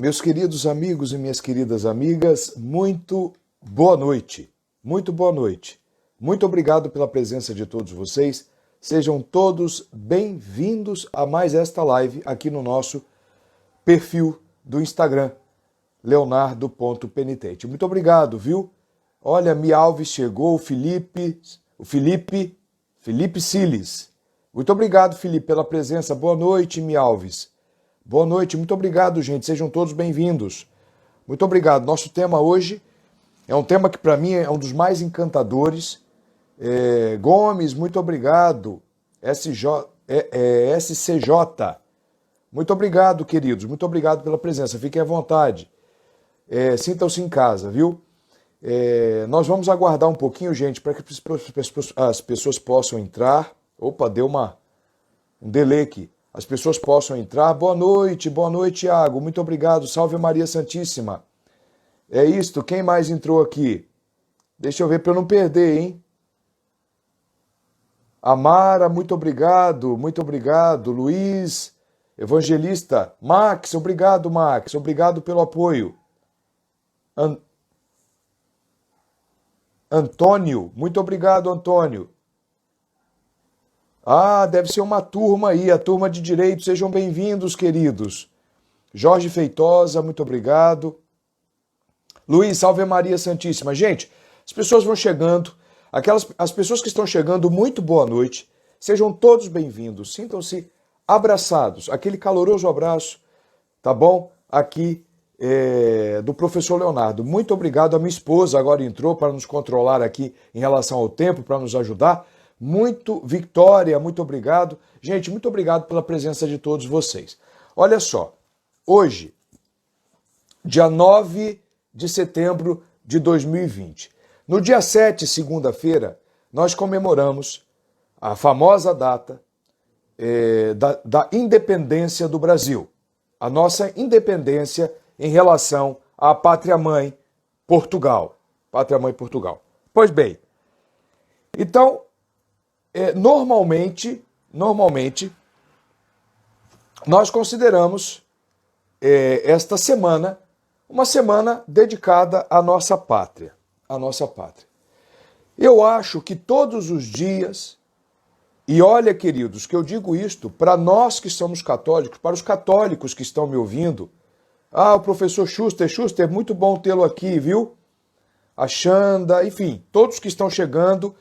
Meus queridos amigos e minhas queridas amigas, muito boa noite. Muito boa noite. Muito obrigado pela presença de todos vocês. Sejam todos bem-vindos a mais esta live aqui no nosso perfil do Instagram, leonardo.penitente. Muito obrigado, viu? Olha, Mi Alves chegou, o Felipe Siles. Muito obrigado, Felipe, pela presença. Boa noite, Mi Alves. Boa noite, muito obrigado, gente. Sejam todos bem-vindos. Muito obrigado. Nosso tema hoje é um tema que para mim é um dos mais encantadores. Gomes, muito obrigado. SCJ. Muito obrigado, queridos. Muito obrigado pela presença. Fiquem à vontade. Sintam-se em casa, viu? Nós vamos aguardar um pouquinho, gente, para que as pessoas possam entrar. Opa, deu um delay aqui. As pessoas possam entrar. Boa noite, Thiago. Muito obrigado. Salve Maria Santíssima. É isto. Quem mais entrou aqui? Deixa eu ver para eu não perder, hein? Amara, muito obrigado. Muito obrigado. Luiz, Evangelista. Max, obrigado, Max. Obrigado pelo apoio. Antônio, muito obrigado, Antônio. Ah, deve ser uma turma aí, a turma de direito. Sejam bem-vindos, queridos. Jorge Feitosa, muito obrigado. Luiz, salve Maria Santíssima. Gente, as pessoas vão chegando. As pessoas que estão chegando, muito boa noite. Sejam todos bem-vindos. Sintam-se abraçados. Aquele caloroso abraço, tá bom? Aqui do professor Leonardo. Muito obrigado. A minha esposa agora entrou para nos controlar aqui em relação ao tempo, para nos ajudar. Victória, muito obrigado. Gente, muito obrigado pela presença de todos vocês. Olha só, hoje, dia 9 de setembro de 2020, no dia 7, segunda-feira, nós comemoramos a famosa data da independência do Brasil, a nossa independência em relação à pátria-mãe Portugal. Pátria-mãe Portugal. Pois bem, então, normalmente, nós consideramos esta semana uma semana dedicada à nossa pátria. À nossa pátria. Eu acho que todos os dias, e olha, queridos, que eu digo isto para nós que somos católicos, para os católicos que estão me ouvindo. Ah, o professor Schuster, muito bom tê-lo aqui, viu? A Xanda, enfim, todos que estão chegando.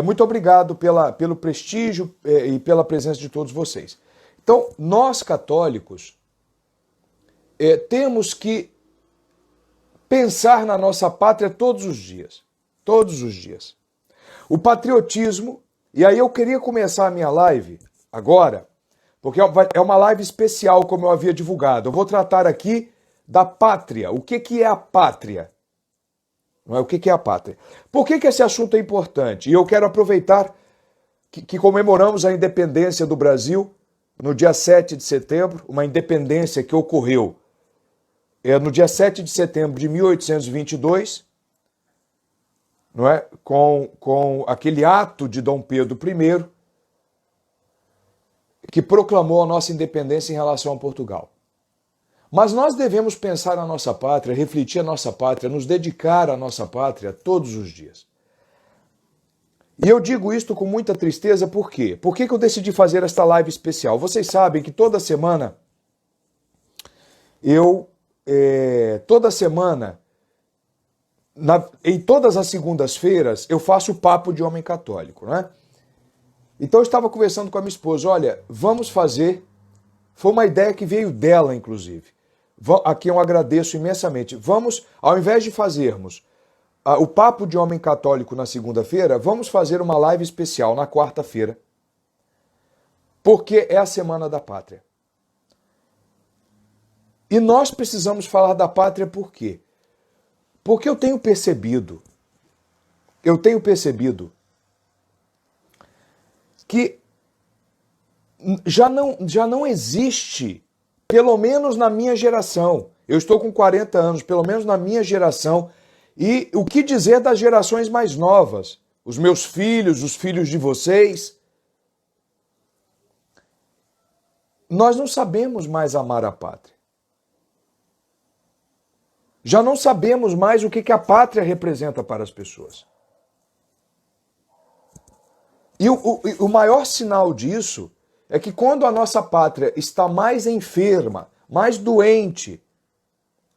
Muito obrigado pelo prestígio e pela presença de todos vocês. Então, nós católicos temos que pensar na nossa pátria todos os dias. Todos os dias. O patriotismo, e aí eu queria começar a minha live agora, porque é uma live especial, como eu havia divulgado. Eu vou tratar aqui da pátria. O que é a pátria? Não é? O que é a pátria? Por que esse assunto é importante? E eu quero aproveitar que comemoramos a independência do Brasil no dia 7 de setembro, uma independência que ocorreu no dia 7 de setembro de 1822, não é? Com aquele ato de Dom Pedro I, que proclamou a nossa independência em relação a Portugal. Mas nós devemos pensar na nossa pátria, refletir a nossa pátria, nos dedicar à nossa pátria todos os dias. E eu digo isto com muita tristeza, por quê? Por que eu decidi fazer esta live especial? Vocês sabem que toda semana, em todas as segundas-feiras, eu faço o Papo de Homem Católico, né? Então eu estava conversando com a minha esposa, olha, vamos fazer, foi uma ideia que veio dela, inclusive. Aqui eu agradeço imensamente. Vamos, ao invés de fazermos o Papo de Homem Católico na segunda-feira, vamos fazer uma live especial na quarta-feira, porque é a Semana da Pátria. E nós precisamos falar da pátria por quê? Porque eu tenho percebido que já não existe, pelo menos na minha geração, eu estou com 40 anos, pelo menos na minha geração, e o que dizer das gerações mais novas, os meus filhos, os filhos de vocês, nós não sabemos mais amar a pátria. Já não sabemos mais o que a pátria representa para as pessoas. E o maior sinal disso é que quando a nossa pátria está mais enferma, mais doente,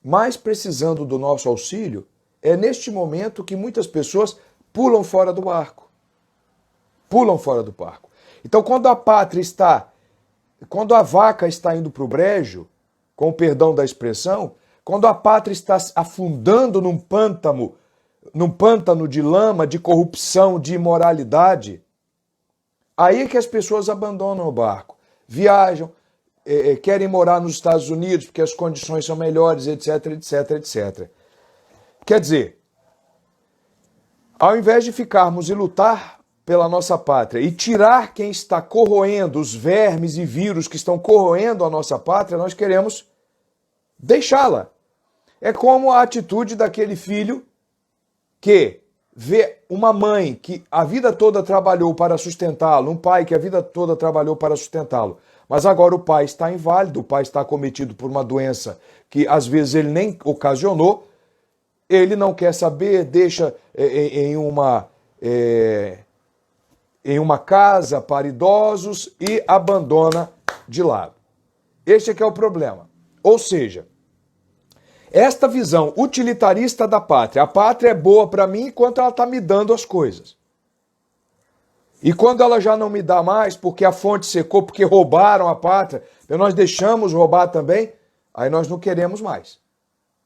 mais precisando do nosso auxílio, é neste momento que muitas pessoas pulam fora do barco. Pulam fora do barco. Então, quando a pátria está, quando a vaca está indo para o brejo, com o perdão da expressão, quando a pátria está afundando num pântano de lama, de corrupção, de imoralidade, aí é que as pessoas abandonam o barco, viajam, querem morar nos Estados Unidos porque as condições são melhores, etc, etc, etc. Quer dizer, ao invés de ficarmos e lutar pela nossa pátria e tirar quem está corroendo, os vermes e vírus que estão corroendo a nossa pátria, nós queremos deixá-la. É como a atitude daquele filho que vê uma mãe que a vida toda trabalhou para sustentá-lo, um pai que a vida toda trabalhou para sustentá-lo, mas agora o pai está inválido, o pai está acometido por uma doença que às vezes ele nem ocasionou, ele não quer saber, deixa em uma casa para idosos e abandona de lado. Este é que é o problema. Ou seja, esta visão utilitarista da pátria, a pátria é boa para mim enquanto ela está me dando as coisas. E quando ela já não me dá mais, porque a fonte secou, porque roubaram a pátria, nós deixamos roubar também, aí nós não queremos mais.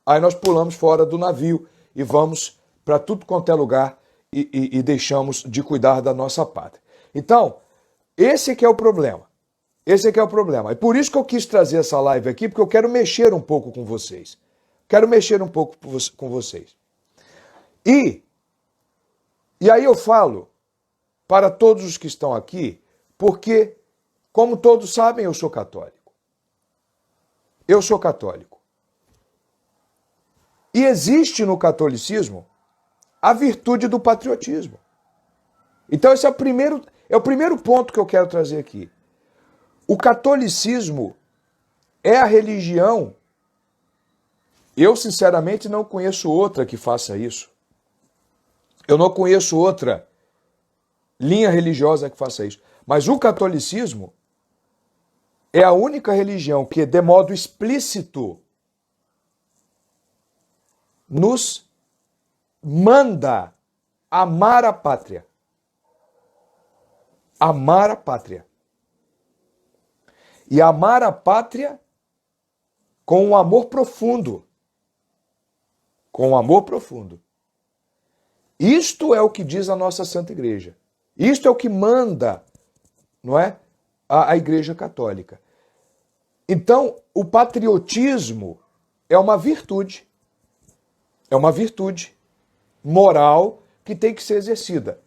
Aí nós pulamos fora do navio e vamos para tudo quanto é lugar e deixamos de cuidar da nossa pátria. Então, esse é que é o problema. Esse é que é o problema. E por isso que eu quis trazer essa live aqui, porque eu quero mexer um pouco com vocês. Quero mexer um pouco com vocês. E aí eu falo para todos os que estão aqui, porque, como todos sabem, eu sou católico. Eu sou católico. E existe no catolicismo a virtude do patriotismo. Então esse é o primeiro ponto que eu quero trazer aqui. O catolicismo é a religião. Eu, sinceramente, não conheço outra que faça isso. Eu não conheço outra linha religiosa que faça isso. Mas o catolicismo é a única religião que, de modo explícito, nos manda amar a pátria. Amar a pátria. E amar a pátria com um amor profundo. Com um amor profundo. Isto é o que diz a nossa Santa Igreja. Isto é o que manda, não é, a Igreja Católica. Então, o patriotismo é uma virtude. É uma virtude moral que tem que ser exercida.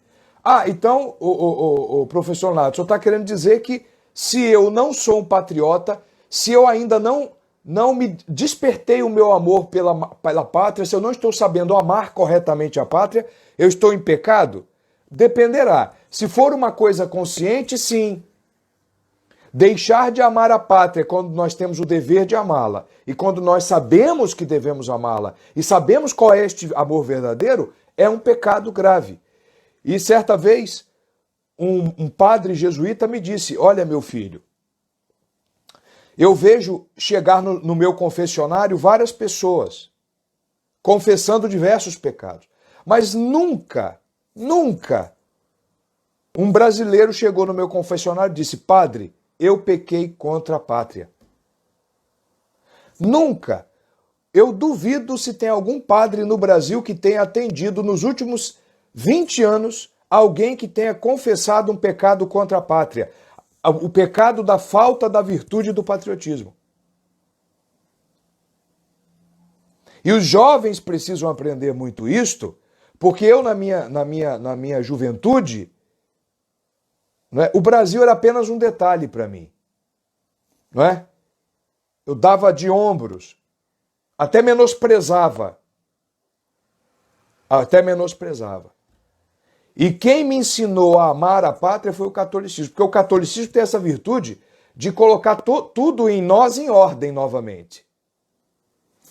Ah, então, o professor Nato, o senhor está querendo dizer que se eu não sou um patriota, se eu ainda não me despertei o meu amor pela pátria, se eu não estou sabendo amar corretamente a pátria, eu estou em pecado? Dependerá. Se for uma coisa consciente, sim. Deixar de amar a pátria quando nós temos o dever de amá-la e quando nós sabemos que devemos amá-la e sabemos qual é este amor verdadeiro, é um pecado grave. E certa vez, um padre jesuíta me disse, olha meu filho, eu vejo chegar no meu confessionário várias pessoas confessando diversos pecados, mas nunca um brasileiro chegou no meu confessionário e disse, padre, eu pequei contra a pátria. Nunca. Eu duvido se tem algum padre no Brasil que tenha atendido nos últimos 20 anos alguém que tenha confessado um pecado contra a pátria. O pecado da falta da virtude do patriotismo. E os jovens precisam aprender muito isto, porque eu, na minha juventude, não é? O Brasil era apenas um detalhe para mim. Não é? Eu dava de ombros, até menosprezava. E quem me ensinou a amar a pátria foi o catolicismo, porque o catolicismo tem essa virtude de colocar tudo em nós em ordem novamente.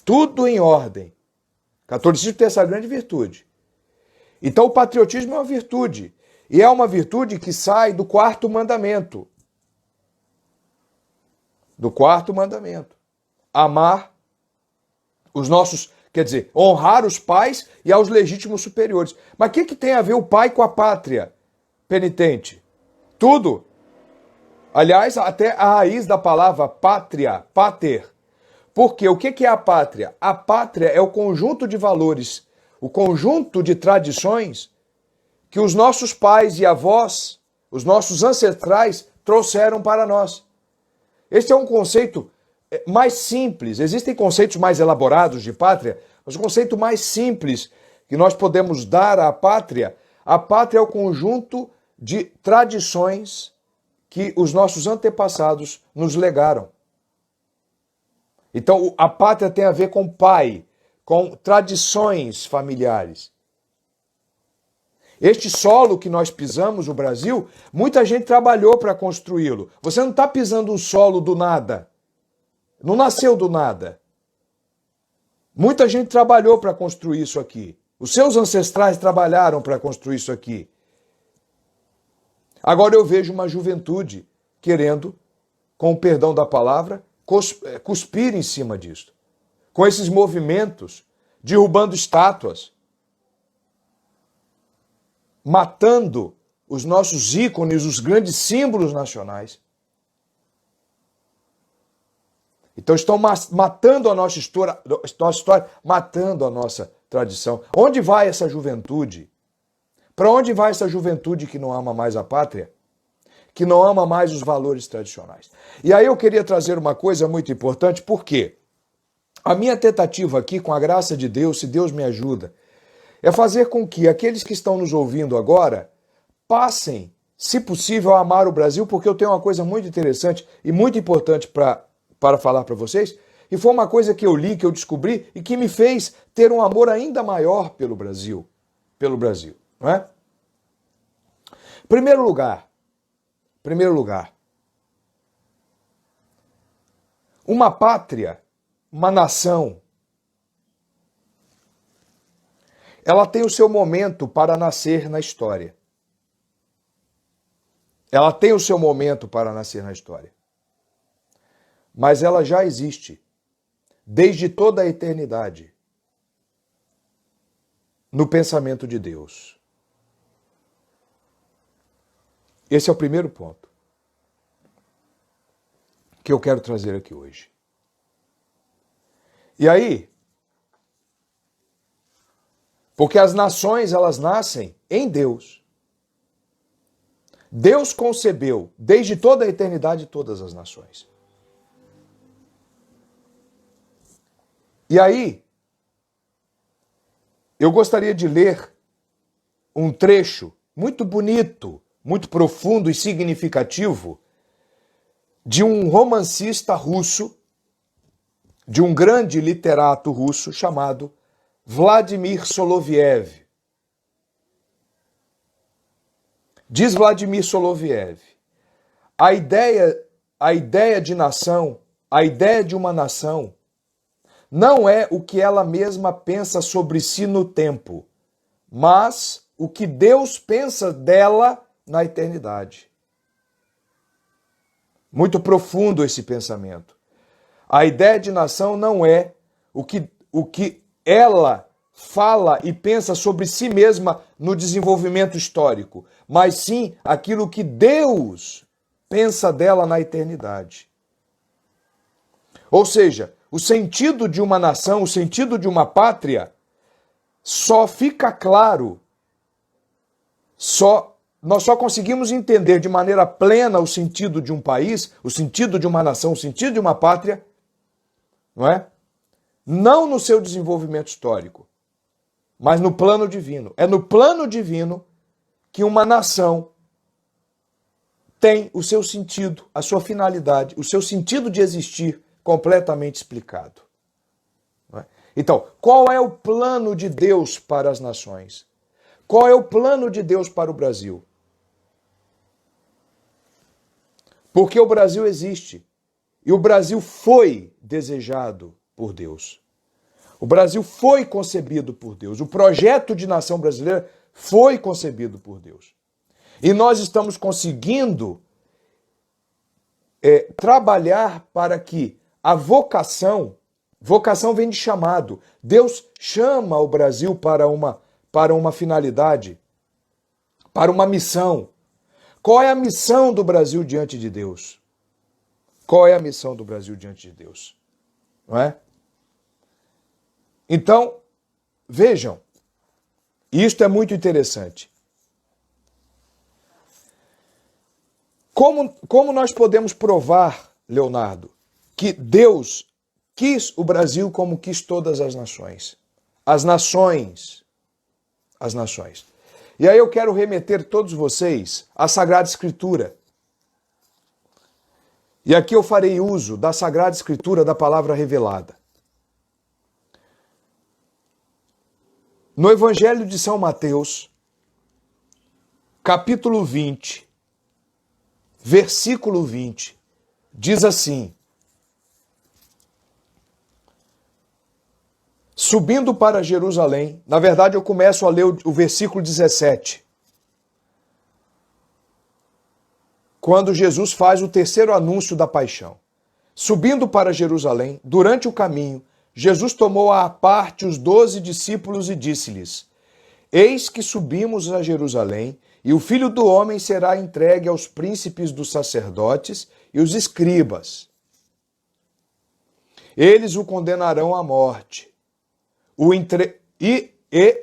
Tudo em ordem. O catolicismo tem essa grande virtude. Então o patriotismo é uma virtude. E é uma virtude que sai do quarto mandamento. Do quarto mandamento. Amar os nossos, quer dizer, honrar os pais e aos legítimos superiores. Mas o que tem a ver o pai com a pátria, penitente? Tudo. Aliás, até a raiz da palavra pátria, pater. Porque o que é a pátria? A pátria é o conjunto de valores, o conjunto de tradições que os nossos pais e avós, os nossos ancestrais, trouxeram para nós. Este é um conceito mais simples. Existem conceitos mais elaborados de pátria, mas o conceito mais simples que nós podemos dar à pátria, a pátria é o conjunto de tradições que os nossos antepassados nos legaram. Então, a pátria tem a ver com pai, com tradições familiares. Este solo que nós pisamos, o Brasil, muita gente trabalhou para construí-lo. Você não está pisando um solo do nada. Não nasceu do nada. Muita gente trabalhou para construir isso aqui. Os seus ancestrais trabalharam para construir isso aqui. Agora eu vejo uma juventude querendo, com o perdão da palavra, cuspir em cima disso. Com esses movimentos, derrubando estátuas, matando os nossos ícones, os grandes símbolos nacionais. Então estão matando a nossa história, matando a nossa tradição. Onde vai essa juventude? Para onde vai essa juventude que não ama mais a pátria? Que não ama mais os valores tradicionais? E aí eu queria trazer uma coisa muito importante, porque a minha tentativa aqui, com a graça de Deus, se Deus me ajuda, é fazer com que aqueles que estão nos ouvindo agora passem, se possível, a amar o Brasil, porque eu tenho uma coisa muito interessante e muito importante para falar para vocês, e foi uma coisa que eu li, que eu descobri e que me fez ter um amor ainda maior pelo Brasil, não é? Primeiro lugar, uma pátria, uma nação, ela tem o seu momento para nascer na história. Ela tem o seu momento para nascer na história. Mas ela já existe, desde toda a eternidade, no pensamento de Deus. Esse é o primeiro ponto que eu quero trazer aqui hoje. E aí, porque as nações, elas nascem em Deus. Deus concebeu, desde toda a eternidade, todas as nações. E aí, eu gostaria de ler um trecho muito bonito, muito profundo e significativo de um romancista russo, de um grande literato russo chamado Vladimir Soloviev. Diz Vladimir Soloviev, a ideia de nação, a ideia de uma nação, não é o que ela mesma pensa sobre si no tempo, mas o que Deus pensa dela na eternidade. Muito profundo esse pensamento. A ideia de nação não é o que ela fala e pensa sobre si mesma no desenvolvimento histórico, mas sim aquilo que Deus pensa dela na eternidade. Ou seja, o sentido de uma nação, o sentido de uma pátria, só fica claro, nós só conseguimos entender de maneira plena o sentido de um país, o sentido de uma nação, o sentido de uma pátria, não é? Não no seu desenvolvimento histórico, mas no plano divino. É no plano divino que uma nação tem o seu sentido, a sua finalidade, o seu sentido de existir completamente explicado. Não é? Então, qual é o plano de Deus para as nações? Qual é o plano de Deus para o Brasil? Porque o Brasil existe e o Brasil foi desejado por Deus. O Brasil foi concebido por Deus. O projeto de nação brasileira foi concebido por Deus. E nós estamos conseguindo trabalhar para que a vocação vem de chamado. Deus chama o Brasil para uma finalidade, para uma missão. Qual é a missão do Brasil diante de Deus? Qual é a missão do Brasil diante de Deus? Não é? Então, vejam, isto é muito interessante. Como nós podemos provar, Leonardo, que Deus quis o Brasil como quis todas as nações? As nações. E aí eu quero remeter todos vocês à Sagrada Escritura. E aqui eu farei uso da Sagrada Escritura, da palavra revelada. No Evangelho de São Mateus, capítulo 20, versículo 20, diz assim: subindo para Jerusalém, na verdade eu começo a ler o versículo 17, quando Jesus faz o terceiro anúncio da paixão. Subindo para Jerusalém, durante o caminho, Jesus tomou à parte os 12 discípulos e disse-lhes: eis que subimos a Jerusalém, e o Filho do Homem será entregue aos príncipes dos sacerdotes e os escribas. Eles o condenarão à morte e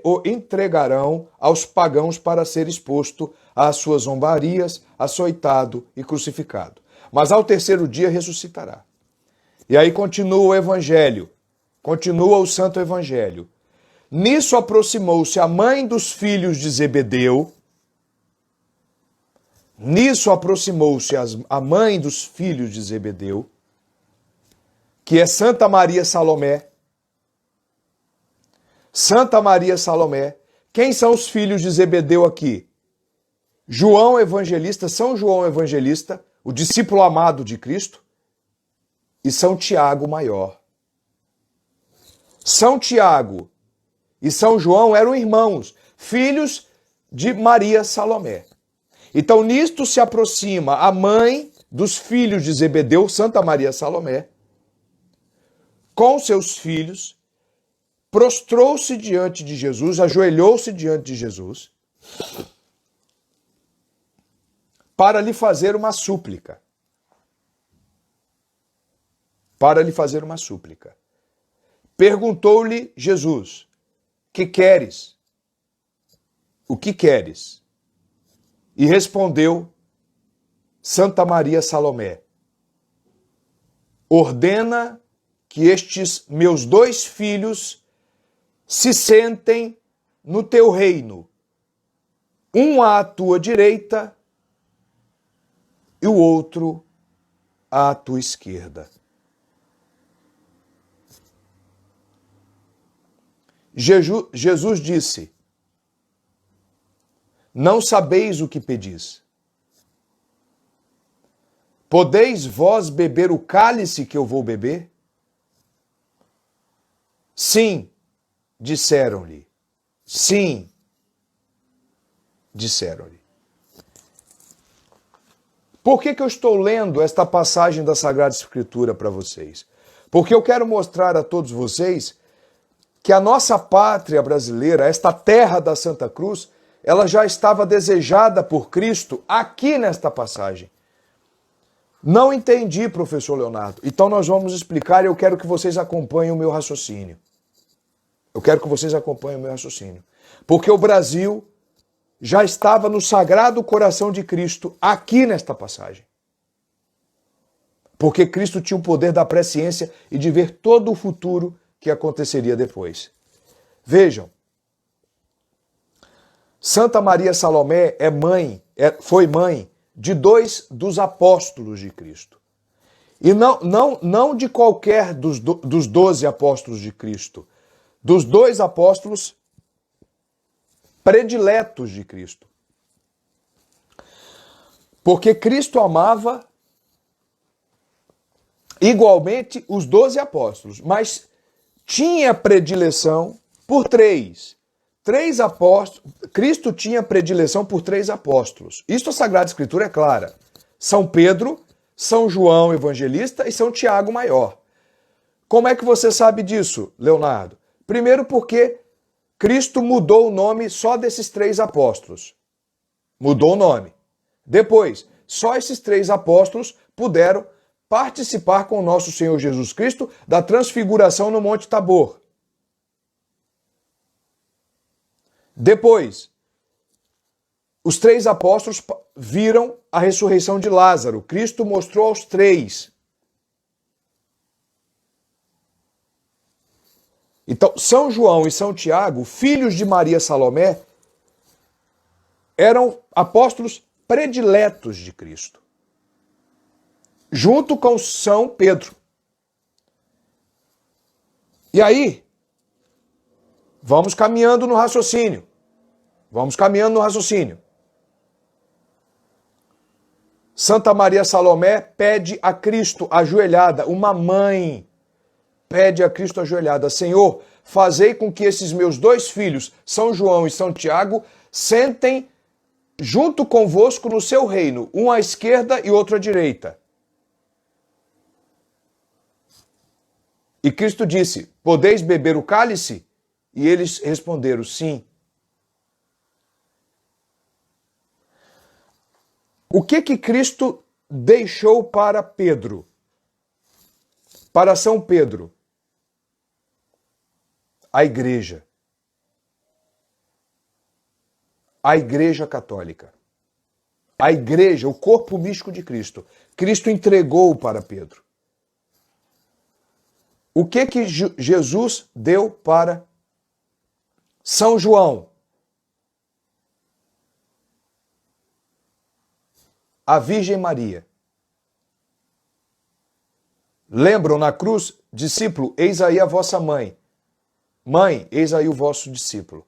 o entregarão aos pagãos para ser exposto às suas zombarias, açoitado e crucificado. Mas ao terceiro dia ressuscitará. E aí continua o Evangelho, continua o Santo Evangelho. Nisso aproximou-se a mãe dos filhos de Zebedeu. Nisso aproximou-se a mãe dos filhos de Zebedeu, que é Santa Maria Salomé. Santa Maria Salomé. Quem são os filhos de Zebedeu aqui? João Evangelista, São João Evangelista, o discípulo amado de Cristo, e São Tiago Maior. São Tiago e São João eram irmãos, filhos de Maria Salomé. Então, nisto se aproxima a mãe dos filhos de Zebedeu, Santa Maria Salomé, com seus filhos, prostrou-se diante de Jesus, ajoelhou-se diante de Jesus, para lhe fazer uma súplica. Para lhe fazer uma súplica. Perguntou-lhe Jesus: que queres? O que queres? E respondeu Santa Maria Salomé: ordena que estes meus 2 filhos se sentem no teu reino, um à tua direita e o outro à tua esquerda. Jesus disse: não sabeis o que pedis. Podeis vós beber o cálice que eu vou beber? Sim, disseram-lhe. Sim, disseram-lhe. Por que eu estou lendo esta passagem da Sagrada Escritura para vocês? Porque eu quero mostrar a todos vocês que a nossa pátria brasileira, esta terra da Santa Cruz, ela já estava desejada por Cristo aqui nesta passagem. Não entendi, professor Leonardo. Então nós vamos explicar e eu quero que vocês acompanhem o meu raciocínio. Porque o Brasil já estava no Sagrado Coração de Cristo aqui nesta passagem. Porque Cristo tinha o poder da presciência e de ver todo o futuro que aconteceria depois. Vejam, Santa Maria Salomé foi mãe de 2 dos apóstolos de Cristo. E não de qualquer dos 12 apóstolos de Cristo, dos 2 apóstolos prediletos de Cristo. Porque Cristo amava igualmente os 12 apóstolos, mas tinha predileção por três. Três apóstolos. Cristo tinha predileção por três apóstolos. Isto a Sagrada Escritura é clara. São Pedro, São João Evangelista e São Tiago Maior. Como é que você sabe disso, Leonardo? Primeiro porque Cristo mudou o nome só desses três apóstolos. Mudou o nome. Depois, só esses três apóstolos puderam participar com o nosso Senhor Jesus Cristo da transfiguração no Monte Tabor. Depois, os três apóstolos viram a ressurreição de Lázaro. Cristo mostrou aos três. Então, São João e São Tiago, filhos de Maria Salomé, eram apóstolos prediletos de Cristo, junto com São Pedro. E aí, vamos caminhando no raciocínio. Santa Maria Salomé pede a Cristo ajoelhada, uma mãe pede a Cristo ajoelhada: Senhor, fazei com que esses meus dois filhos, São João e São Tiago, sentem junto convosco no seu reino, um à esquerda e outro à direita. E Cristo disse: podeis beber o cálice? E eles responderam: sim. O que Cristo deixou para Pedro? Para São Pedro? A igreja. A igreja católica. A igreja, o corpo místico de Cristo. Cristo entregou para Pedro. O que Jesus deu para São João? A Virgem Maria. Lembram na cruz, discípulo, eis aí a vossa mãe. Mãe, eis aí o vosso discípulo.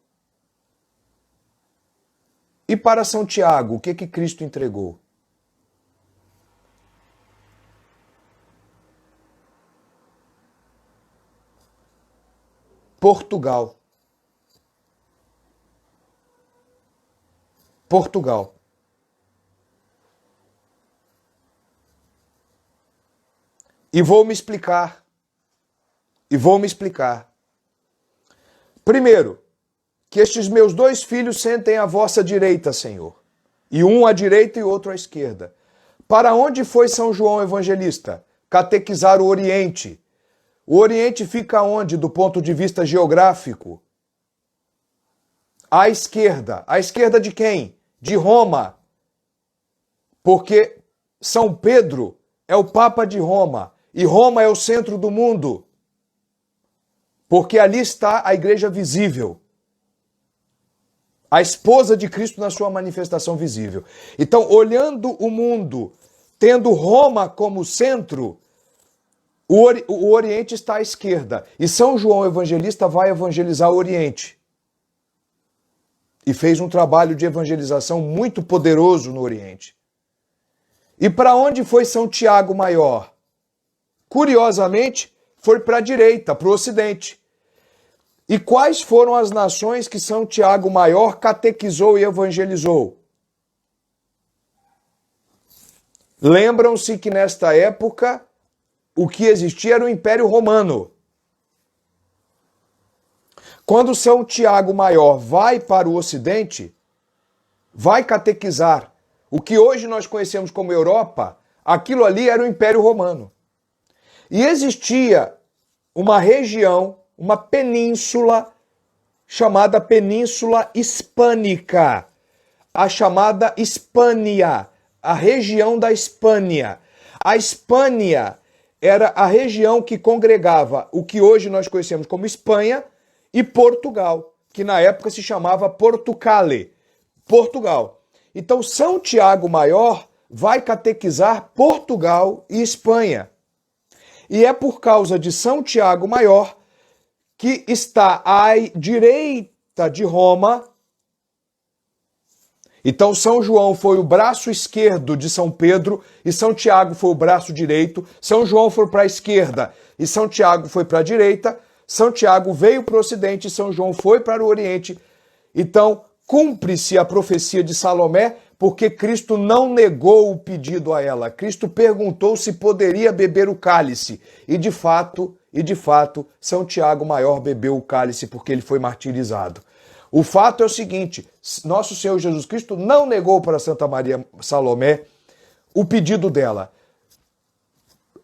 E para São Tiago, o que Cristo entregou? Portugal. Portugal. E vou me explicar. Primeiro, que estes meus dois filhos sentem à vossa direita, Senhor. E um à direita e outro à esquerda. Para onde foi São João Evangelista? Catequizar o Oriente. O Oriente fica onde, do ponto de vista geográfico? À esquerda. À esquerda de quem? De Roma. Porque São Pedro é o Papa de Roma. E Roma é o centro do mundo. Porque ali está a igreja visível. A esposa de Cristo na sua manifestação visível. Então, olhando o mundo, tendo Roma como centro, o Oriente está à esquerda. E São João Evangelista vai evangelizar o Oriente. E fez um trabalho de evangelização muito poderoso no Oriente. E para onde foi São Tiago Maior? Curiosamente, foi para a direita, para o Ocidente. E quais foram as nações que São Tiago Maior catequizou e evangelizou? Lembram-se que nesta época o que existia era o Império Romano. Quando São Tiago Maior vai para o Ocidente, vai catequizar o que hoje nós conhecemos como Europa, aquilo ali era o Império Romano. E existia uma região, uma península, chamada Península Hispânica, a chamada Hispânia, a região da Hispânia. A Hispânia era a região que congregava o que hoje nós conhecemos como Espanha e Portugal, que na época se chamava Portucale, Portugal. Então São Tiago Maior vai catequizar Portugal e Espanha. E é por causa de São Tiago Maior que está à direita de Roma. Então São João foi o braço esquerdo de São Pedro e São Tiago foi o braço direito. São João foi para a esquerda e São Tiago foi para a direita, São Tiago veio para o Ocidente e São João foi para o Oriente. Então, cumpre-se a profecia de Salomé, porque Cristo não negou o pedido a ela. Cristo perguntou se poderia beber o cálice. E de fato, São Tiago Maior bebeu o cálice porque ele foi martirizado. O fato é o seguinte, nosso Senhor Jesus Cristo não negou para Santa Maria Salomé o pedido dela.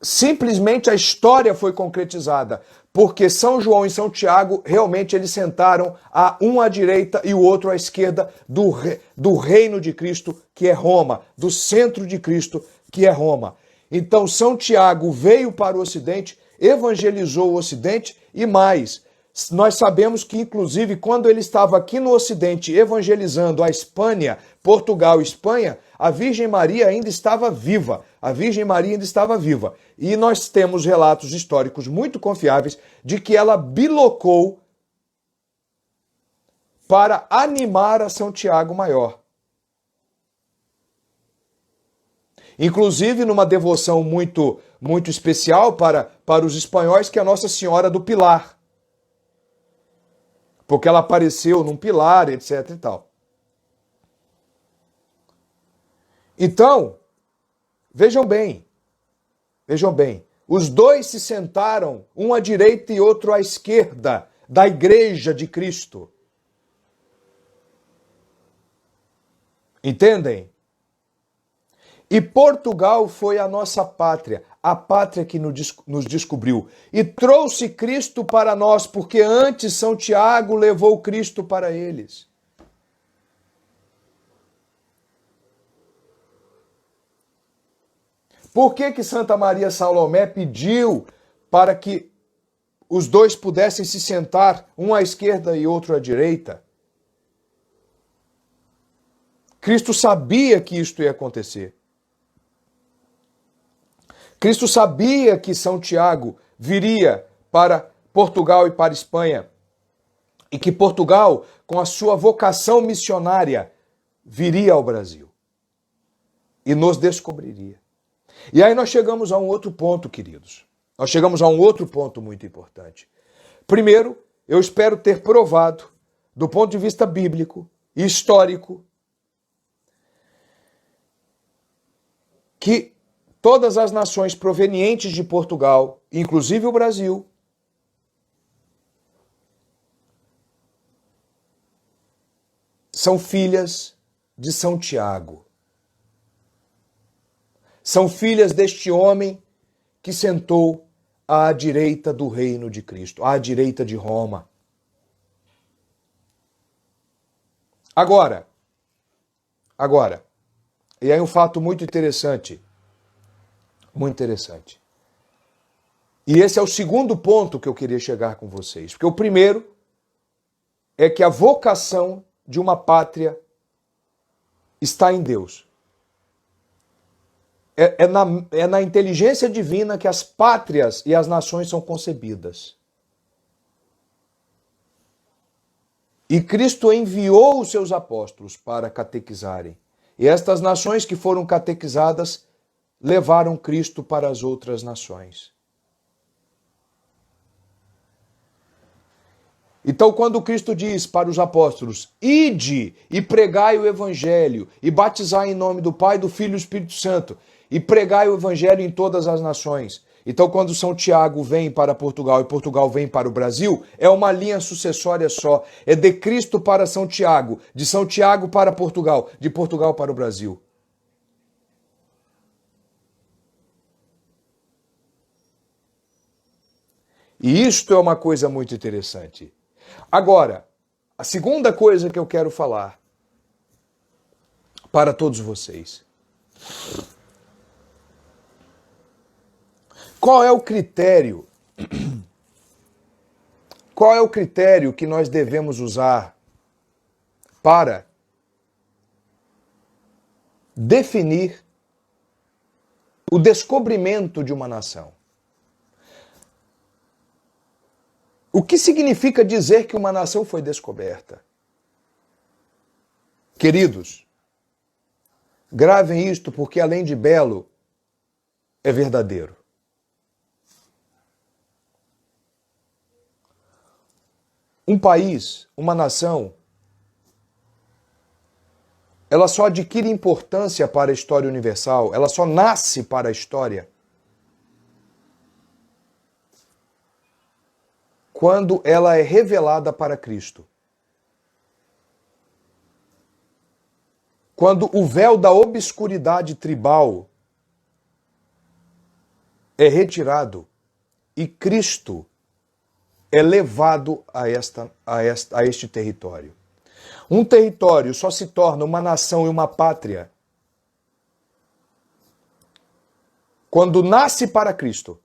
Simplesmente a história foi concretizada, porque São João e São Tiago realmente eles sentaram um à direita e o outro à esquerda do reino de Cristo, que é Roma, do centro de Cristo, que é Roma. Então São Tiago veio para o Ocidente, evangelizou o Ocidente e mais. Nós sabemos que, inclusive, quando ele estava aqui no Ocidente evangelizando a Espanha, Portugal e Espanha, a Virgem Maria ainda estava viva. A Virgem Maria ainda estava viva. E nós temos relatos históricos muito confiáveis de que ela bilocou para animar a São Tiago Maior. Inclusive numa devoção muito especial para os espanhóis, que é a Nossa Senhora do Pilar. Porque ela apareceu num pilar, etc e tal. Então, vejam bem, os dois se sentaram, um à direita e outro à esquerda, da Igreja de Cristo. Entendem? E Portugal foi a nossa pátria, a pátria que nos descobriu. E trouxe Cristo para nós, porque antes São Tiago levou Cristo para eles. Por que Santa Maria Salomé pediu para que os dois pudessem se sentar, um à esquerda e outro à direita? Cristo sabia que isto ia acontecer. Cristo sabia que São Tiago viria para Portugal e para Espanha, e que Portugal, com a sua vocação missionária, viria ao Brasil e nos descobriria. E aí nós chegamos a um outro ponto, queridos. Nós chegamos a um outro ponto muito importante. Primeiro, eu espero ter provado, do ponto de vista bíblico e histórico, que todas as nações provenientes de Portugal, inclusive o Brasil, são filhas de São Tiago. São filhas deste homem que sentou à direita do reino de Cristo, à direita de Roma. Agora, e aí um fato muito interessante. E esse é o segundo ponto que eu queria chegar com vocês. Porque o primeiro é que a vocação de uma pátria está em Deus. É na inteligência divina que as pátrias e as nações são concebidas. E Cristo enviou os seus apóstolos para catequizarem. E estas nações que foram catequizadas levaram Cristo para as outras nações. Então, quando Cristo diz para os apóstolos, ide e pregai o evangelho, e batizai em nome do Pai, do Filho e do Espírito Santo, e pregai o evangelho em todas as nações. Então, quando São Tiago vem para Portugal e Portugal vem para o Brasil, é uma linha sucessória só. É de Cristo para São Tiago, de São Tiago para Portugal, de Portugal para o Brasil. E isto é uma coisa muito interessante. Agora, a segunda coisa que eu quero falar para todos vocês. Qual é o critério? Qual é o critério que nós devemos usar para definir o descobrimento de uma nação? O que significa dizer que uma nação foi descoberta? Queridos, gravem isto porque além de belo, é verdadeiro. Um país, uma nação, ela só adquire importância para a história universal, ela só nasce para a história quando ela é revelada para Cristo. Quando o véu da obscuridade tribal é retirado e Cristo é levado a este território. Um território só se torna uma nação e uma pátria quando nasce para Cristo.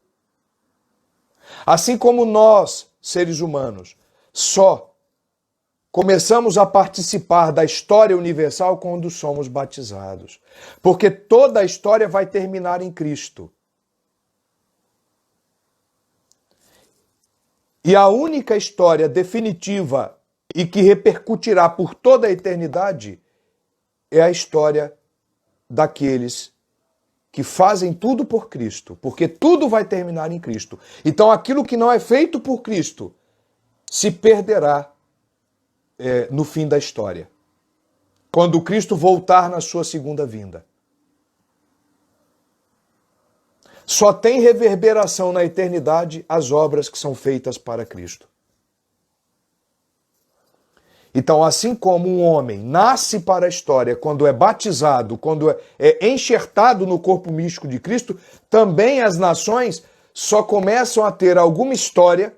Assim como nós, seres humanos, só começamos a participar da história universal quando somos batizados. Porque toda a história vai terminar em Cristo. E a única história definitiva e que repercutirá por toda a eternidade é a história daqueles que fazem tudo por Cristo, porque tudo vai terminar em Cristo. Então aquilo que não é feito por Cristo se perderá no fim da história, quando Cristo voltar na sua segunda vinda. Só tem reverberação na eternidade as obras que são feitas para Cristo. Então, assim como um homem nasce para a história quando é batizado, quando é enxertado no corpo místico de Cristo, também as nações só começam a ter alguma história,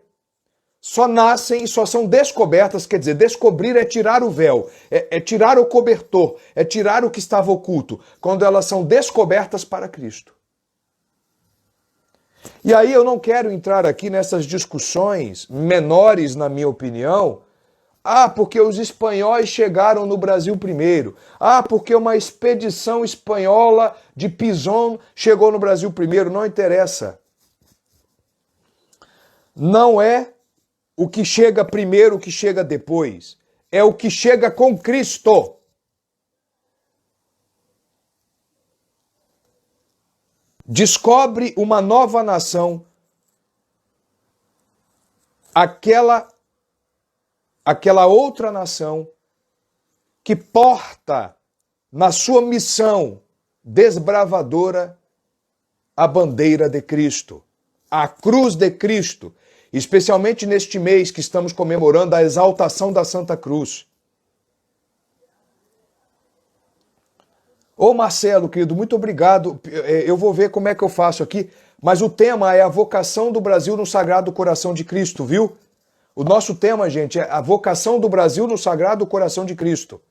só nascem e só são descobertas, quer dizer, descobrir é tirar o véu, é tirar o cobertor, é tirar o que estava oculto, quando elas são descobertas para Cristo. E aí eu não quero entrar aqui nessas discussões menores, na minha opinião. Porque os espanhóis chegaram no Brasil primeiro. Porque uma expedição espanhola de Pisón chegou no Brasil primeiro. Não interessa. Não é o que chega primeiro, o que chega depois. É o que chega com Cristo. Descobre uma nova nação, aquela outra nação que porta na sua missão desbravadora a bandeira de Cristo, a cruz de Cristo, especialmente neste mês que estamos comemorando a exaltação da Santa Cruz. Ô Marcelo, querido, muito obrigado. Eu vou ver como é que eu faço aqui, mas o tema é a vocação do Brasil no Sagrado Coração de Cristo, viu? O nosso tema, gente, é a vocação do Brasil no Sagrado Coração de Cristo.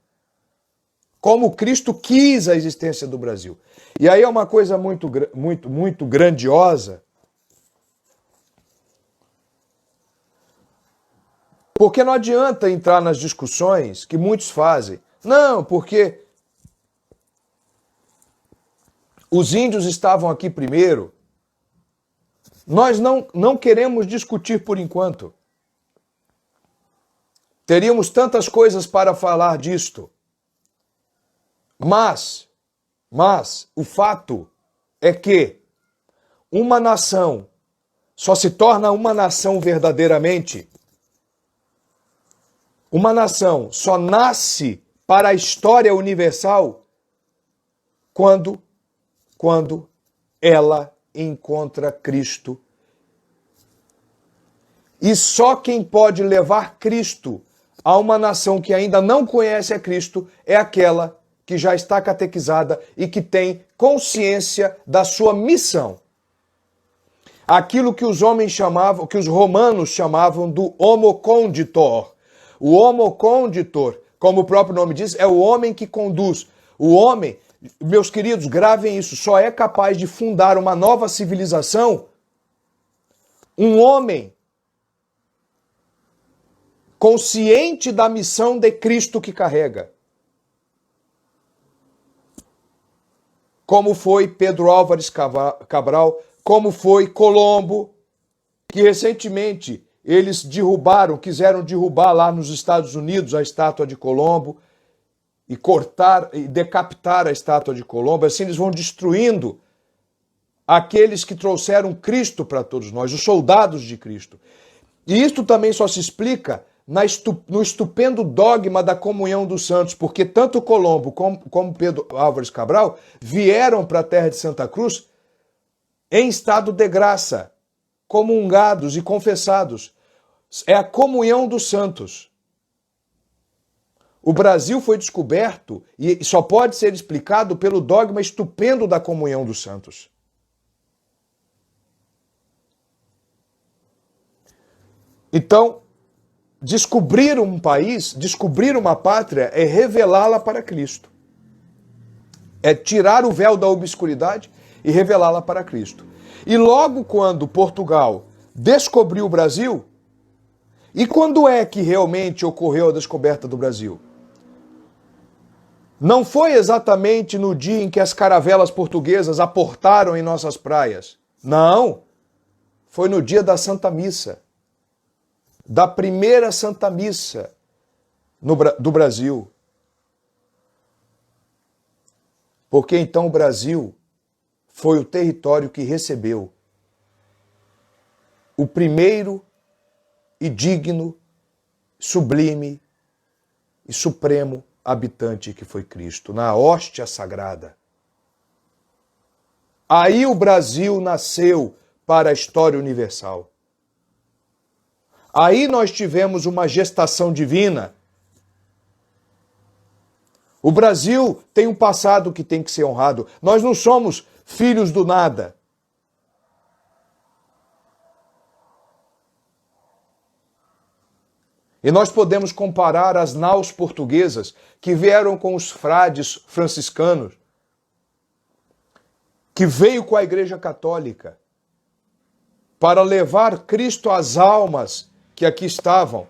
Como Cristo quis a existência do Brasil. E aí é uma coisa muito grandiosa, porque não adianta entrar nas discussões que muitos fazem. Não, porque os índios estavam aqui primeiro. Nós não queremos discutir por enquanto. Teríamos tantas coisas para falar disto. Mas o fato é que uma nação só se torna uma nação verdadeiramente. Uma nação só nasce para a história universal quando ela encontra Cristo. E só quem pode levar Cristo a uma nação que ainda não conhece a Cristo é aquela que já está catequizada e que tem consciência da sua missão. Aquilo que os homens chamavam, que os romanos chamavam do homo conditor. O homo conditor, como o próprio nome diz, é o homem que conduz. O homem, meus queridos, gravem isso, só é capaz de fundar uma nova civilização um homem consciente da missão de Cristo que carrega. Como foi Pedro Álvares Cabral, como foi Colombo, que recentemente eles quiseram derrubar lá nos Estados Unidos a estátua de Colombo e cortar e decapitar a estátua de Colombo. Assim eles vão destruindo aqueles que trouxeram Cristo para todos nós, os soldados de Cristo. E isto também só se explica no estupendo dogma da comunhão dos santos, porque tanto Colombo como Pedro Álvares Cabral vieram para a terra de Santa Cruz em estado de graça, comungados e confessados. É a comunhão dos santos. O Brasil foi descoberto e só pode ser explicado pelo dogma estupendo da comunhão dos santos. Então, descobrir um país, descobrir uma pátria, é revelá-la para Cristo. É tirar o véu da obscuridade e revelá-la para Cristo. E logo quando Portugal descobriu o Brasil, e quando é que realmente ocorreu a descoberta do Brasil? Não foi exatamente no dia em que as caravelas portuguesas aportaram em nossas praias. Não. Foi no dia da Santa Missa. Da primeira Santa Missa do Brasil. Porque então o Brasil foi o território que recebeu o primeiro e digno, sublime e supremo habitante que foi Cristo, na hóstia sagrada. Aí o Brasil nasceu para a história universal. Aí nós tivemos uma gestação divina. O Brasil tem um passado que tem que ser honrado. Nós não somos filhos do nada. E nós podemos comparar as naus portuguesas que vieram com os frades franciscanos, que veio com a Igreja Católica para levar Cristo às almas que aqui estavam.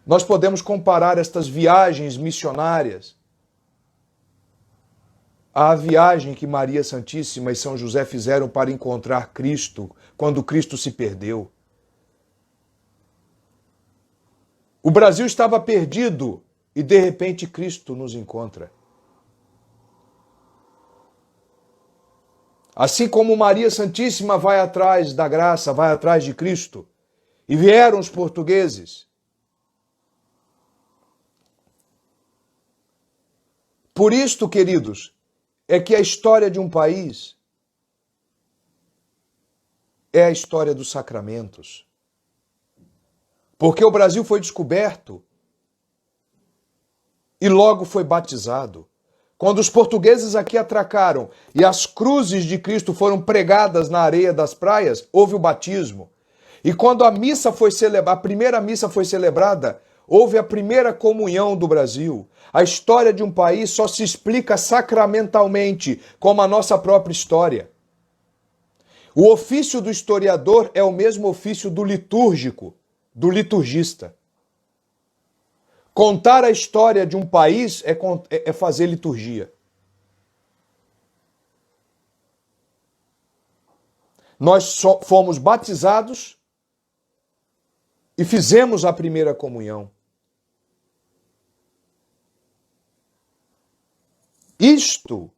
Nós podemos comparar estas viagens missionárias à viagem que Maria Santíssima e São José fizeram para encontrar Cristo, quando Cristo se perdeu. O Brasil estava perdido e de repente Cristo nos encontra. Assim como Maria Santíssima vai atrás da graça, vai atrás de Cristo, e vieram os portugueses. Por isto, queridos, é que a história de um país é a história dos sacramentos. Porque o Brasil foi descoberto e logo foi batizado. Quando os portugueses aqui atracaram e as cruzes de Cristo foram pregadas na areia das praias, houve o batismo. E quando a missa foi celebrada, a primeira missa foi celebrada, houve a primeira comunhão do Brasil. A história de um país só se explica sacramentalmente, como a nossa própria história. O ofício do historiador é o mesmo ofício do litúrgico, do liturgista. Contar a história de um país é fazer liturgia. Nós fomos batizados e fizemos a primeira comunhão. Isto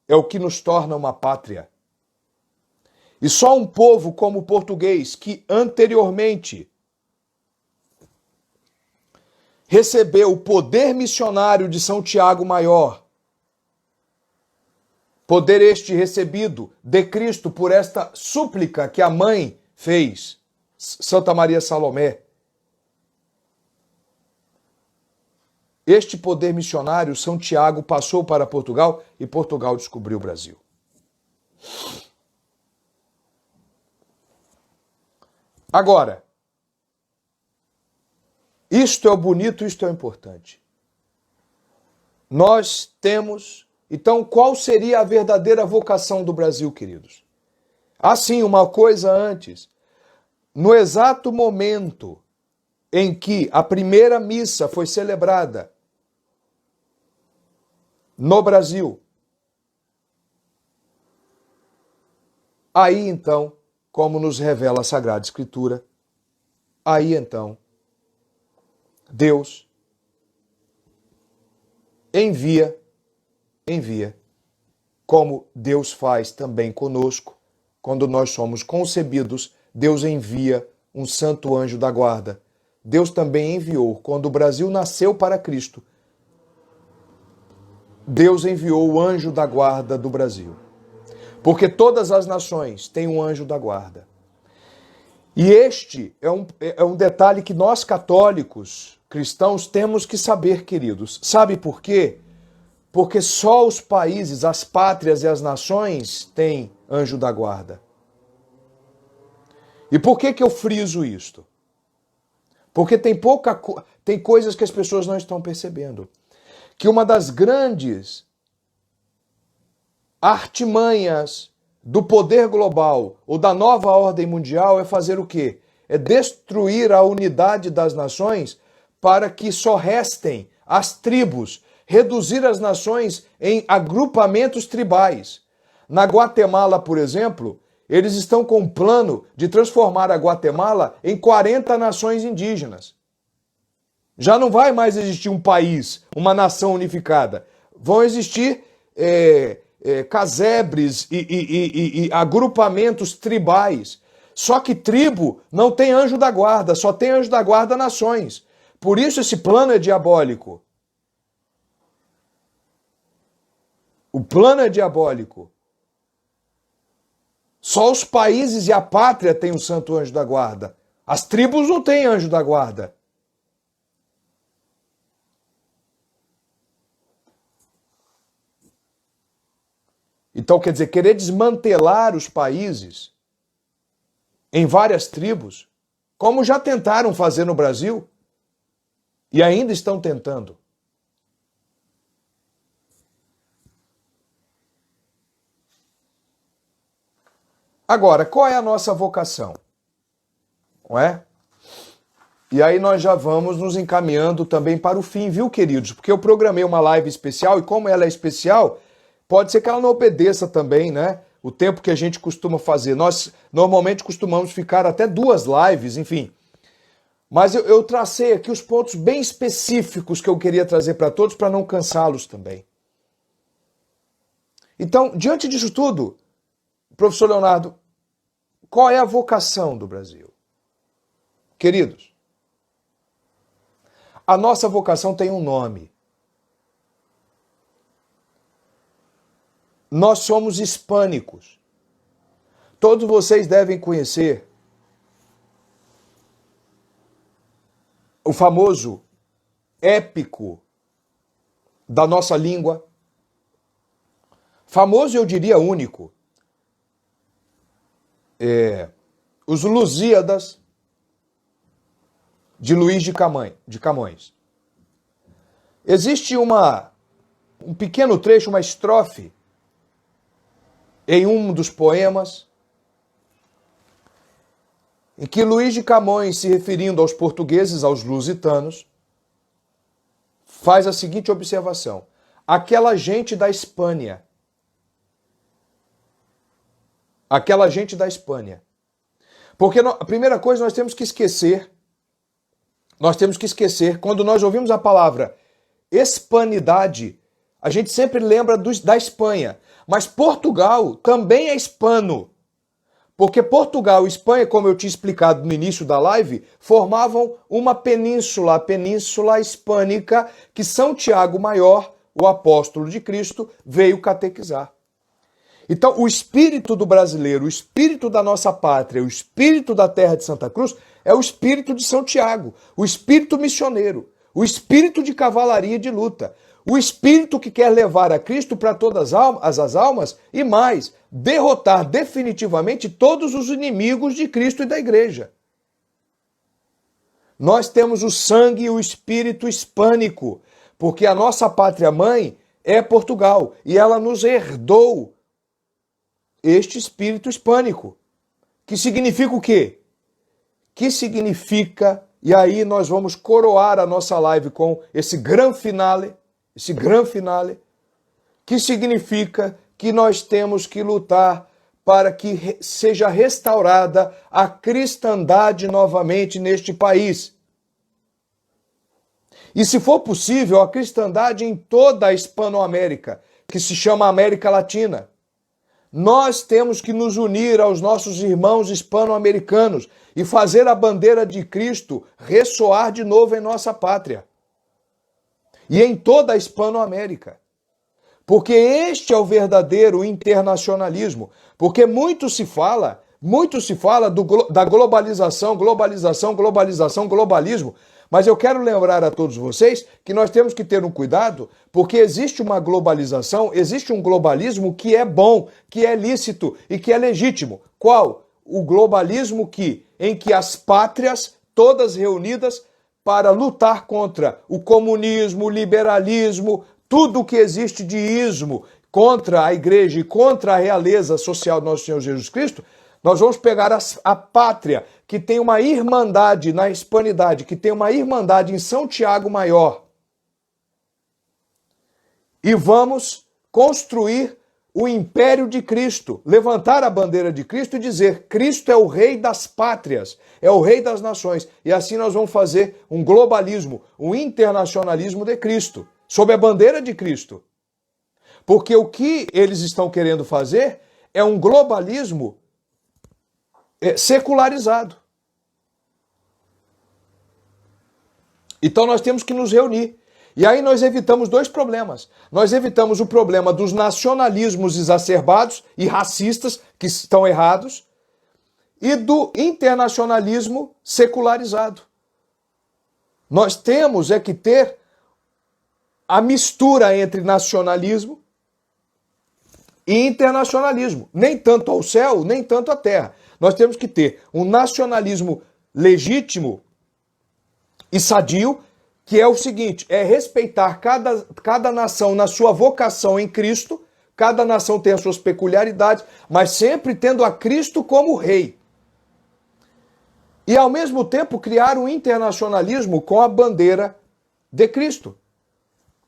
é o que nos torna uma pátria. E só um povo como o português, que anteriormente recebeu o poder missionário de São Tiago Maior, poder este recebido de Cristo por esta súplica que a mãe fez, Santa Maria Salomé. Este poder missionário, São Tiago passou para Portugal e Portugal descobriu o Brasil. Agora, isto é o bonito, isto é o importante. Nós temos... Então, qual seria a verdadeira vocação do Brasil, queridos? Assim, uma coisa antes. No exato momento em que a primeira missa foi celebrada no Brasil, aí então, como nos revela a Sagrada Escritura, aí então, Deus envia, como Deus faz também conosco, quando nós somos concebidos, Deus envia um santo anjo da guarda. Deus também enviou. Quando o Brasil nasceu para Cristo, Deus enviou o anjo da guarda do Brasil. Porque todas as nações têm um anjo da guarda. E este é um detalhe que nós católicos, cristãos, temos que saber, queridos. Sabe por quê? Porque só os países, as pátrias e as nações têm anjo da guarda. E por que eu friso isto? Porque tem coisas que as pessoas não estão percebendo. Que uma das grandes artimanhas do poder global ou da nova ordem mundial é fazer o quê? É destruir a unidade das nações para que só restem as tribos, reduzir as nações em agrupamentos tribais. Na Guatemala, por exemplo, eles estão com um plano de transformar a Guatemala em 40 nações indígenas. Já não vai mais existir um país, uma nação unificada. Vão existir casebres e agrupamentos tribais. Só que tribo não tem anjo da guarda, só tem anjo da guarda nações. Por isso esse plano é diabólico. O plano é diabólico. Só os países e a pátria têm um santo anjo da guarda. As tribos não têm anjo da guarda. Então, quer dizer, querer desmantelar os países em várias tribos, como já tentaram fazer no Brasil e ainda estão tentando. Agora, qual é a nossa vocação? Não é? E aí nós já vamos nos encaminhando também para o fim, viu, queridos? Porque eu programei uma live especial e como ela é especial, pode ser que ela não obedeça também, né? O tempo que a gente costuma fazer. Nós normalmente costumamos ficar até 2 lives, enfim. Mas eu tracei aqui os pontos bem específicos que eu queria trazer para todos para não cansá-los também. Então, diante disso tudo, professor Leonardo, qual é a vocação do Brasil? Queridos, a nossa vocação tem um nome. Nós somos hispânicos. Todos vocês devem conhecer o famoso épico da nossa língua. Famoso, eu diria, único. Os Lusíadas de Luís de Camões. Existe um pequeno trecho, uma estrofe, em um dos poemas, em que Luís de Camões, se referindo aos portugueses, aos lusitanos, faz a seguinte observação: aquela gente da Espanha. Aquela gente da Espanha. Porque a primeira coisa nós temos que esquecer, quando nós ouvimos a palavra hispanidade, a gente sempre lembra da Espanha. Mas Portugal também é hispano. Porque Portugal e Espanha, como eu tinha explicado no início da live, formavam uma península, a Península Hispânica, que São Tiago Maior, o apóstolo de Cristo, veio catequizar. Então, o espírito do brasileiro, o espírito da nossa pátria, o espírito da terra de Santa Cruz é o espírito de São Tiago, o espírito missioneiro, o espírito de cavalaria de luta, o espírito que quer levar a Cristo para todas as almas e mais, derrotar definitivamente todos os inimigos de Cristo e da igreja. Nós temos o sangue e o espírito hispânico, porque a nossa pátria-mãe é Portugal e ela nos herdou este espírito hispânico. Que significa o quê? Que significa, e aí nós vamos coroar a nossa live com esse grande finale, que significa que nós temos que lutar para que seja restaurada a cristandade novamente neste país. E se for possível, a cristandade em toda a Hispanoamérica, que se chama América Latina. Nós temos que nos unir aos nossos irmãos hispano-americanos e fazer a bandeira de Cristo ressoar de novo em nossa pátria e em toda a Hispano-América. Porque este é o verdadeiro internacionalismo. Porque muito se fala da globalização, globalismo. Mas eu quero lembrar a todos vocês que nós temos que ter um cuidado, porque existe uma globalização, existe um globalismo que é bom, que é lícito e que é legítimo. Qual? O globalismo em que as pátrias, todas reunidas para lutar contra o comunismo, o liberalismo, tudo o que existe de ismo contra a igreja e contra a realeza social do nosso Senhor Jesus Cristo, nós vamos pegar a pátria que tem uma irmandade na hispanidade, que tem uma irmandade em São Tiago Maior, e vamos construir o império de Cristo, levantar a bandeira de Cristo e dizer: Cristo é o rei das pátrias, é o rei das nações. E assim nós vamos fazer um globalismo, um internacionalismo de Cristo, sob a bandeira de Cristo. Porque o que eles estão querendo fazer é um globalismo secularizado. Então nós temos que nos reunir. E aí nós evitamos dois problemas. Nós evitamos o problema dos nacionalismos exacerbados e racistas, que estão errados, e do internacionalismo secularizado. Nós temos que ter a mistura entre nacionalismo e internacionalismo. Nem tanto ao céu, nem tanto à terra. Nós temos que ter um nacionalismo legítimo e sadio, que é o seguinte: é respeitar cada nação na sua vocação em Cristo. Cada nação tem as suas peculiaridades, mas sempre tendo a Cristo como rei. E ao mesmo tempo criar um internacionalismo com a bandeira de Cristo.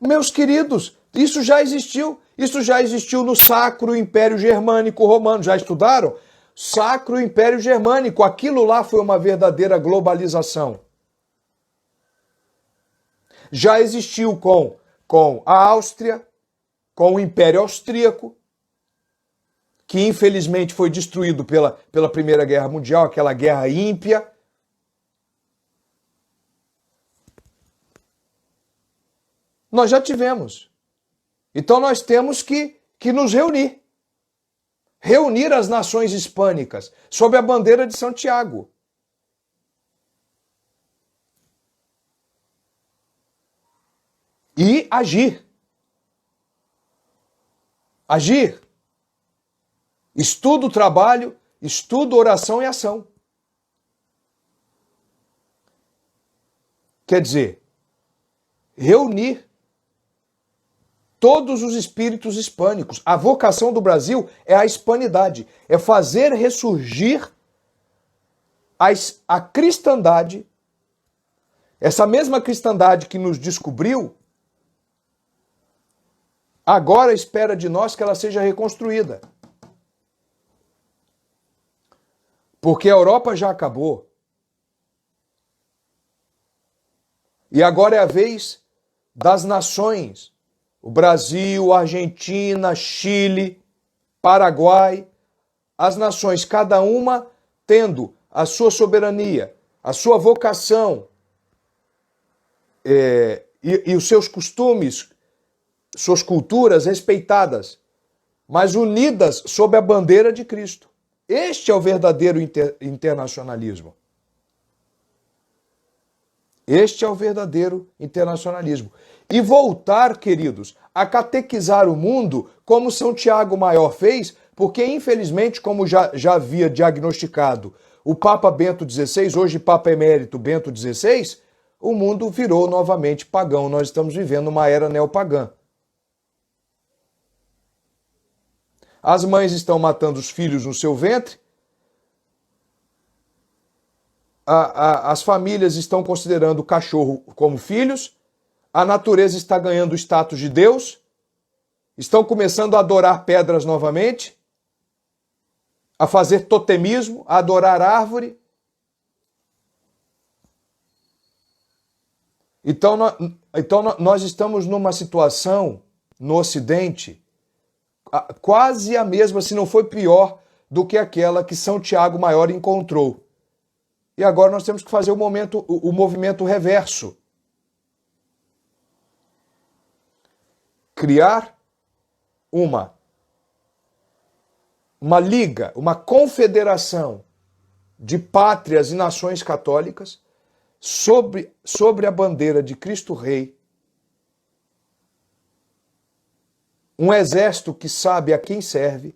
Meus queridos, isso já existiu. Isso já existiu no Sacro Império Germânico Romano. Já estudaram? Sacro Império Germânico. Aquilo lá foi uma verdadeira globalização. Já existiu com a Áustria, com o Império Austríaco, que infelizmente foi destruído pela Primeira Guerra Mundial, aquela guerra ímpia. Nós já tivemos. Então nós temos que nos reunir. Reunir as nações hispânicas sob a bandeira de Santiago. E agir. Agir. Estudo, trabalho, estudo, oração e ação. Quer dizer, reunir todos os espíritos hispânicos. A vocação do Brasil é a hispanidade, é fazer ressurgir a cristandade, essa mesma cristandade que nos descobriu, agora espera de nós que ela seja reconstruída. Porque a Europa já acabou. E agora é a vez das nações. O Brasil, Argentina, Chile, Paraguai, as nações, cada uma tendo a sua soberania, a sua vocação e os seus costumes, suas culturas respeitadas, mas unidas sob a bandeira de Cristo. Este é o verdadeiro internacionalismo. Este é o verdadeiro internacionalismo. E voltar, queridos, a catequizar o mundo como São Tiago Maior fez, porque infelizmente, como já havia diagnosticado o Papa Bento XVI, hoje Papa Emérito Bento XVI, o mundo virou novamente pagão. Nós estamos vivendo uma era neopagã. As mães estão matando os filhos no seu ventre. As famílias estão considerando o cachorro como filhos. A natureza está ganhando o status de Deus. Estão começando a adorar pedras novamente. A fazer totemismo, a adorar árvore. Então nós estamos numa situação no Ocidente quase a mesma, se não foi pior, do que aquela que São Tiago Maior encontrou. E agora nós temos que fazer o movimento reverso. Criar uma liga, uma confederação de pátrias e nações católicas sobre a bandeira de Cristo Rei. Um exército que sabe a quem serve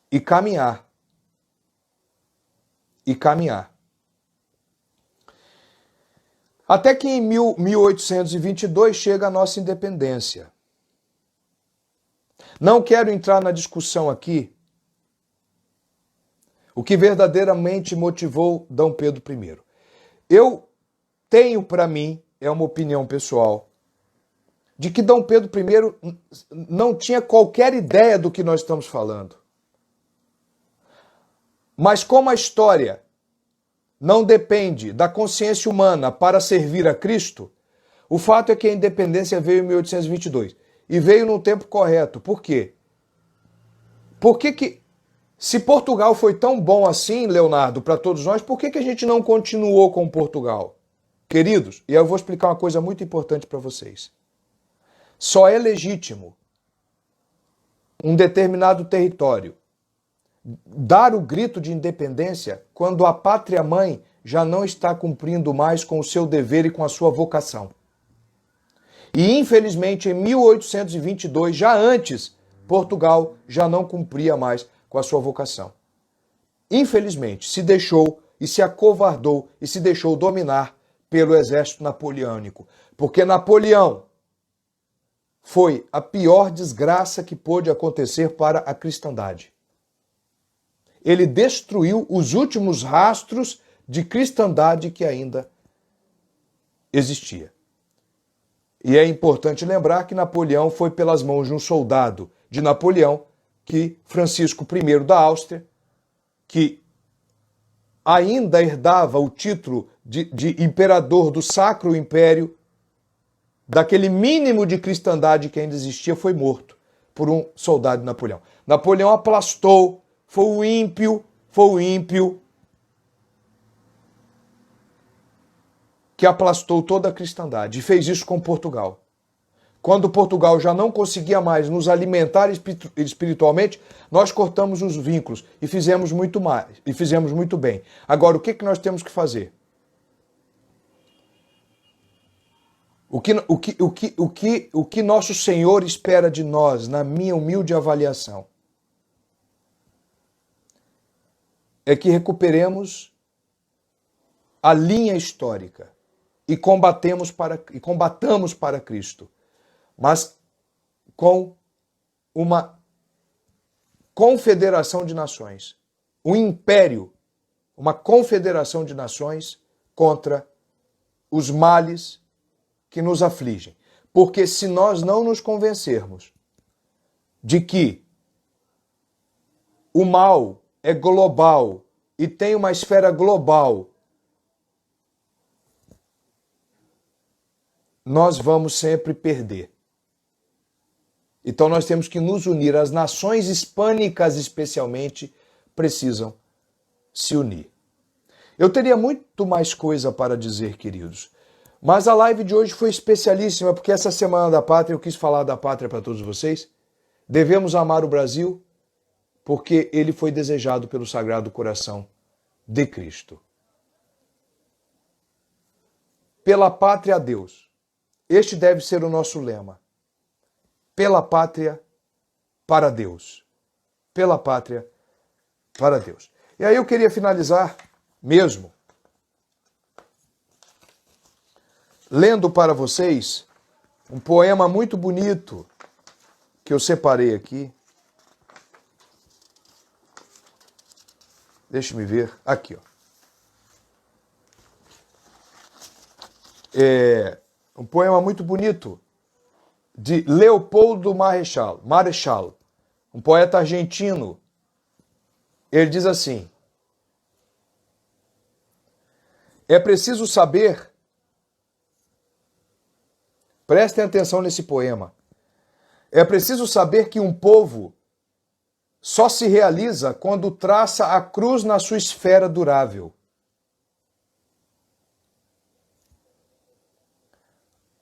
e caminhar. Até que em 1822 chega a nossa independência. Não quero entrar na discussão aqui o que verdadeiramente motivou Dom Pedro I. Eu tenho para mim, é uma opinião pessoal, de que Dom Pedro I não tinha qualquer ideia do que nós estamos falando. Mas como a história não depende da consciência humana para servir a Cristo, o fato é que a independência veio em 1822. E veio no tempo correto. Por quê? Se Portugal foi tão bom assim, Leonardo, para todos nós, por que a gente não continuou com Portugal? Queridos, e eu vou explicar uma coisa muito importante para vocês. Só é legítimo um determinado território dar o grito de independência quando a pátria-mãe já não está cumprindo mais com o seu dever e com a sua vocação. E, infelizmente, em 1822, já antes, Portugal já não cumpria mais com a sua vocação. Infelizmente, se deixou e se acovardou e se deixou dominar pelo exército napoleônico. Porque Napoleão foi a pior desgraça que pôde acontecer para a cristandade. Ele destruiu os últimos rastros de cristandade que ainda existia. E é importante lembrar que Napoleão foi pelas mãos de um soldado de Napoleão que Francisco I da Áustria, que ainda herdava o título de imperador do Sacro Império, daquele mínimo de cristandade que ainda existia, foi morto por um soldado de Napoleão. Napoleão aplastou, foi o ímpio que aplastou toda a cristandade e fez isso com Portugal. Quando Portugal já não conseguia mais nos alimentar espiritualmente, nós cortamos os vínculos e fizemos muito mais, e fizemos muito bem. Agora, o que nós temos que fazer? O que nosso Senhor espera de nós, na minha humilde avaliação, é que recuperemos a linha histórica e combatamos para Cristo, mas com uma confederação de nações, um império, uma confederação de nações contra os males que nos afligem. Porque se nós não nos convencermos de que o mal é global e tem uma esfera global, nós vamos sempre perder. Então nós temos que nos unir. As nações hispânicas, especialmente, precisam se unir. Eu teria muito mais coisa para dizer, queridos. Mas a live de hoje foi especialíssima, porque essa Semana da Pátria eu quis falar da pátria para todos vocês. Devemos amar o Brasil, porque ele foi desejado pelo Sagrado Coração de Cristo. Pela pátria a Deus. Este deve ser o nosso lema. Pela pátria, para Deus. Pela pátria, para Deus. E aí eu queria finalizar mesmo lendo para vocês um poema muito bonito que eu separei aqui. Deixa-me ver. Aqui, ó. Um poema muito bonito de Leopoldo Marechal, um poeta argentino. Ele diz assim: é preciso saber, prestem atenção nesse poema, É preciso saber que um povo só se realiza quando traça a cruz na sua esfera durável.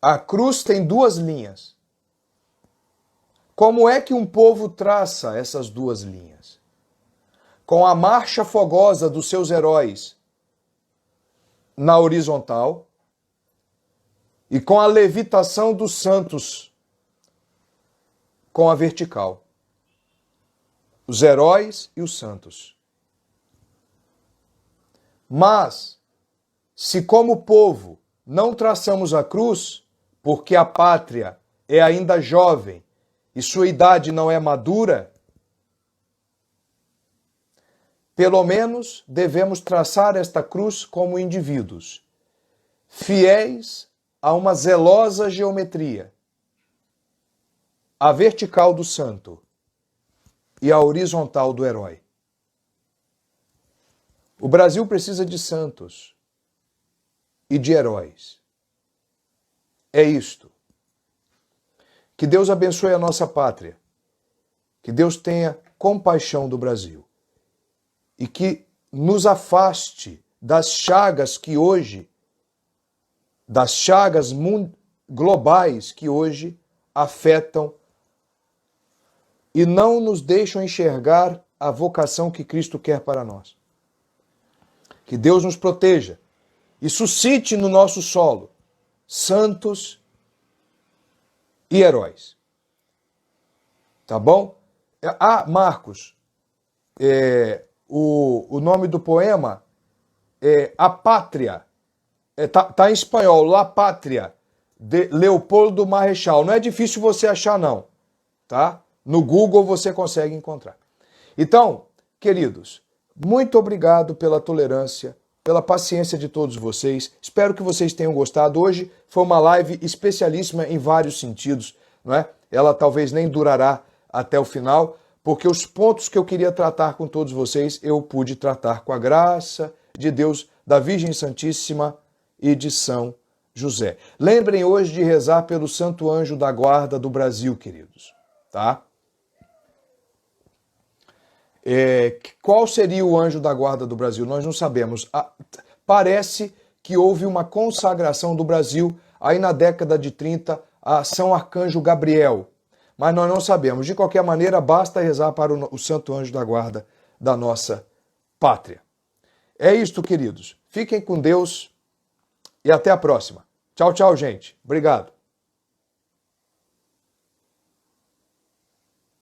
A cruz tem duas linhas. Como é que um povo traça essas duas linhas? Com a marcha fogosa dos seus heróis na horizontal e com a levitação dos santos com a vertical. Os heróis e os santos. Mas, se como povo não traçamos a cruz, porque a pátria é ainda jovem e sua idade não é madura, pelo menos devemos traçar esta cruz como indivíduos, fiéis a uma zelosa geometria, a vertical do santo e a horizontal do herói. O Brasil precisa de santos e de heróis. É isto. Que Deus abençoe a nossa pátria. Que Deus tenha compaixão do Brasil. E que nos afaste das chagas que hoje, das chagas globais que hoje afetam e não nos deixam enxergar a vocação que Cristo quer para nós. Que Deus nos proteja e suscite no nosso solo santos e heróis. Tá bom? Ah, Marcos, o nome do poema é A Pátria. Tá em espanhol, La Pátria, de Leopoldo Marechal. Não é difícil você achar, não. Tá? No Google você consegue encontrar. Então, queridos, muito obrigado pela tolerância, pela paciência de todos vocês. Espero que vocês tenham gostado. Hoje foi uma live especialíssima em vários sentidos, não é? Ela talvez nem durará até o final, porque os pontos que eu queria tratar com todos vocês, eu pude tratar com a graça de Deus, da Virgem Santíssima e de São José. Lembrem hoje de rezar pelo Santo Anjo da Guarda do Brasil, queridos, tá? Qual seria o anjo da guarda do Brasil? Nós não sabemos. Parece que houve uma consagração do Brasil aí na década de 30 a São Arcanjo Gabriel, mas nós não sabemos. De qualquer maneira, basta rezar para o Santo Anjo da Guarda da nossa pátria. É isto, queridos. Fiquem com Deus e até a próxima. Tchau, tchau, gente. Obrigado.